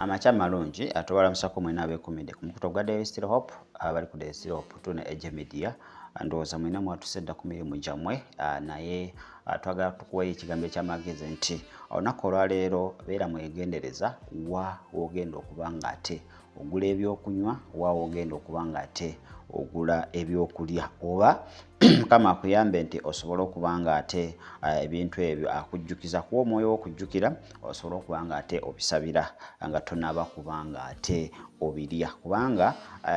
Amacha malungi atwala musako mwena abekumide ku mukuto gwa Daily Still Hope abali ku Daily Still Hope tune eje media ndowooza mwina mwatusedda ku mirimu gyammwe naye twagala tukuweyo ekigambo eky'amagezi nti olunaku olwaleero beera mwegendereza wa wogenda okuba nga ate ogula ebyokunywa wa wogenda okuba nga ate ogula ebyokulya oba Mukama akuyambe nti osobola okuba nga ate ebintu ebyo akujjukiza kuwa omwoyo w'okujjukira osobola okuba nga ate obisabira nga tonaba kuba nga ate obirya kubanga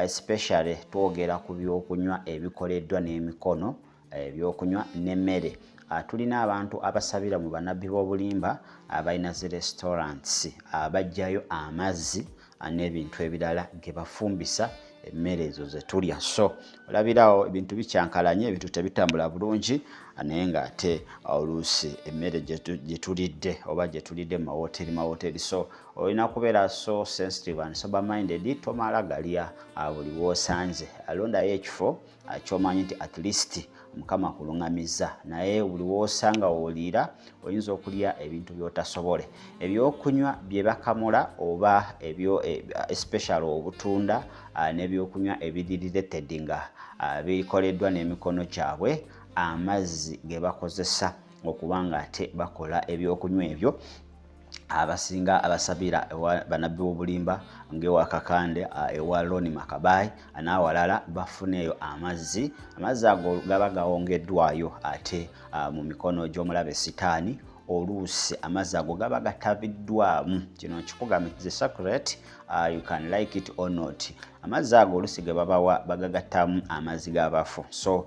especially twogera ku byokunywa ebikoleddwa n'emikono ebyokunywa n'emmere tulina abantu abasabira mu banabbi b'obulimba abalina zi restaurants abajjayo amazzi n'ebintu ebirala ge bafumbisa emmere ezo ze tulya so olabirawo ebintu bikyankalanye ebintu tebitambula bulungi naye nga ate oluusi emmere gye tulidde oba gye tulidde mu mahoteri so olina kubeera so sensitive and sober minded tomala galya buli woosanze alondayo ekifo ky'omanyi nti at least Mukama kulungamiza naye buli woosanga woliira oyinza okulya ebintu by'otasobole ebyokunywa bye bakamula oba ebyo especially obutunda n'ebyokunywa ebirireted nga bikoleddwa n'emikono gyabwe amazzi ge bakozesa okuba nga ate bakola ebyokunywa ebyo abasinga abasabira banabbi b'obulimba ngewa Kakande ewa Loni Makabayi n'awalala bafuneeyo amazzi ago gaba gawongeddwayo ate mu mikono gy'omulabe Sitaani oluusi amazzi ago gaba gatabiddwamu kino nkikugamba the secret you can like it or not amazzi ago oluusi ge babawa bagagattamu amazzi g'abafu so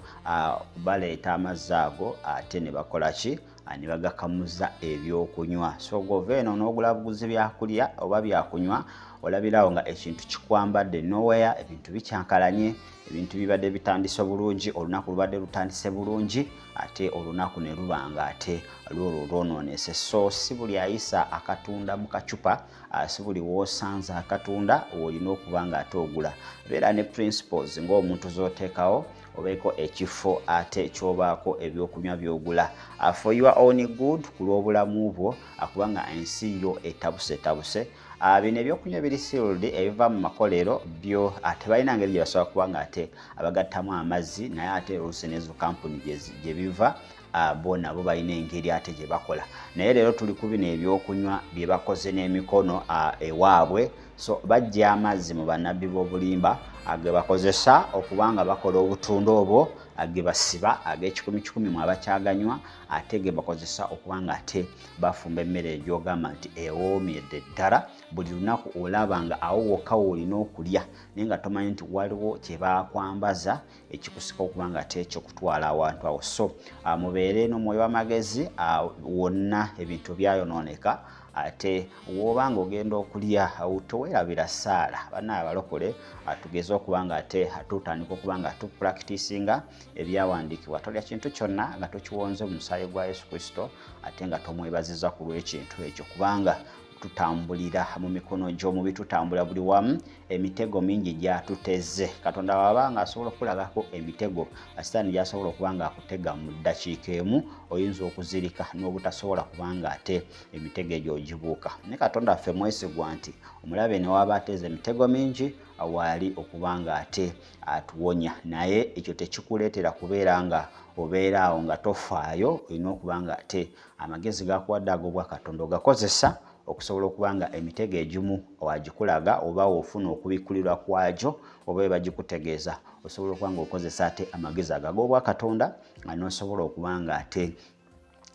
baleeta amazzi ago ate ne bakola ki ne bagakamuza ebyokunywa so goveeno n'ogula buguzi byakulya oba byakunywa olabirawo nga ekintu kikwambadde nowhere ebintu bikyankalanye ebintu bibadde bitandise bulungi olunaku lubadde lutandise bulungi ate olunaku ne lubanga ate lwolwo lwonoonese so si buli ayisa akatunda mu kacupa si buli woosanza akatunda olina okuba nga ate ogula beera ne principles ng'omuntu z'oteekawo obeeko ekifo ate ekyobaako ebyokunywa by'ogula for your own good ku lw'obulamu bwo kubanga ensi yo etabuse bino ebyokunywa ebiri sealed ebiva mu makolero byo ate balina ngeri gye basobola kuba nga ate abagattamu amazzi naye ate oluusi n'ezo kampuni gye biva bo nabo balina engeri ate gye bakola naye leero tuli ku bino ebyokunywa bye bakoze n'emikono ewaabwe so bajja amazzi mu banabbi b'obulimba age bakozesa okubanga bakola obutunda obwo age basiba ag'ekikumi mu abakyaganywa ate ge bakozesa okubanga ate bafumba emmere egyogamba nti ewoomyedde ddala buli lunaku olaba nga awo wokka woolina okulya naye nga tomanyi nti waliwo kye bakwambaza ekikusika okubanga ate ekyokutwala awantu awo so mubeere n'omwoyo w'amagezi wonna ebintu byayonooneka ate wobanga ogenda okulya towerabira saala bana abalokole tugeze okuba nga ate tutandika okuba nga tupracticinga ebyawandiikibwa tolya kintu kyonna nga tokiwonze mu musaayi gwa Yesu Kristo ate nga tomwebaziza ku lw'ekintu ekyo kubanga tutambulira mu mikono gy'omubi tutambula buli wamu emitego mingi gyatuteze Katonda wabanga asobola okulagako emitego Sitaani gy'asobola okuba nga akutega mu ddakiika emu oyinza okuzirika n'obutasobola kubanga ate emitego egyo ogibuuka ne Katonda ffe mwesigwa nti omulabe ne waba ateze emitego mingi awali okuba nga ate atuwonya naye ekyo tekikuleetera kubeera nga obeera awo nga tofaayo olina okuba nga ate amagezi gakuwadde ag'obwa Katonda ogakozesa okusobola okuba nga emitego egimu wagikulaga oba ofuna okubikkulirwa kwagyo oba bagikutegeeza osobola okuba nga okozesa ate amagezi ag'obwa Katonda nga n'osobola okuba nga ate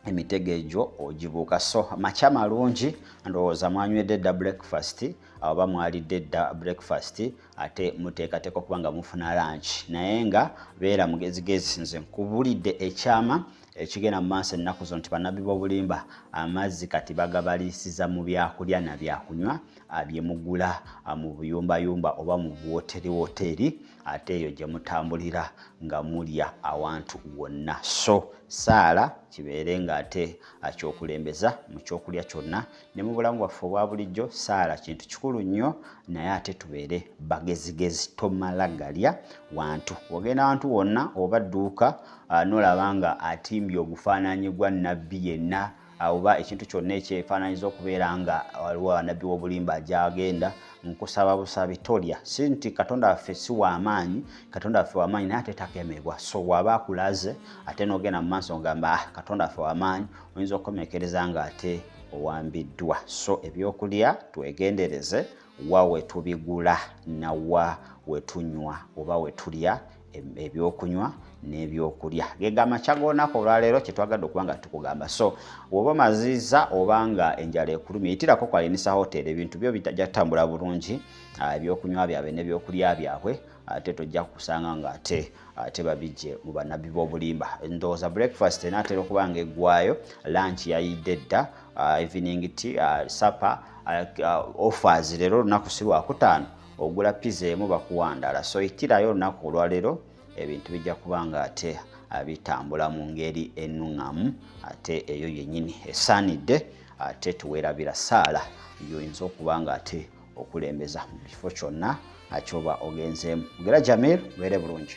emitego egyo ogibuuka so makya malungi ndowooza mwanywedde dda breakfast oba mwalidde dda breakfast ate muteekateeka okuba nga mufuna lunch naye nga beera mugezigezi nze nkubulidde ekyama ekigenda mu maaso ennaku zo nti banabbi b'obulimba amazzi kati bagabaliisiza mu byakulya na byakunywa bye mugula mu buyumbayumba oba mu buwooteri ate eyo gye mutambulira nga mulya awantu wonna so saala kibeere nga ate akyokulembeza mu kyokulya kyonna ne mu bulamu bwaffe obwa bulijjo saala kintu kikulu nnyo naye ate tubeere bagezigezi tomala galya wantu ogenda wantu wonna oba dduuka n'olaba nga atimbye obufaananyi bwa nabbi yenna oba ekintu kyonna ekyefaananyiza okubeera nga waliwo abannabbi w'obulimba gyagenda nkusaba busabi tolya. Si nti Katonda waffe si w'amaanyi, Katonda waffe w'amaanyi naye ate takemebwa. So bw'aba akulaze ate n'ogenda mu maaso ngamba Katonda waffe w'amaanyi, oyinza okukomekereza nga ate owambiddwa. So ebyokulya twegendereze wa we tubigula na wa we tunywa oba we tulya ebyokunywa n'ebyokulya. Gega amakya g'olunaku olwaleero kye twagadde okuba nga tukugamba. So bw'oba maziza oba nga enjala ekulumye yitirako ku Alinisa Hotel, ebintu byo bitajja kutambula bulungi, ebyokunywa byabwe n'ebyokulya byabwe ate tojja kusanga nga ate babijje mu bannabbi b'obulimba. Ndowooza breakfast enaatera okuba nga eggwayo, lunch yayidde dda, evening tea, supper, offers leero olunaku si lwakutaano ogula pizza emu bakuwa ndala. So yitirayo olunaku olwaleero ebintu bijja kuba nga ate bitambula mu ngeri ennuŋŋamu ate eyo yennyini esaanidde ate tuweerabira saala yoyinza okuba nga ate okulembeza mu kifo kyonna akyoba ogenzeemu. Gera Jamil, beere bulungi.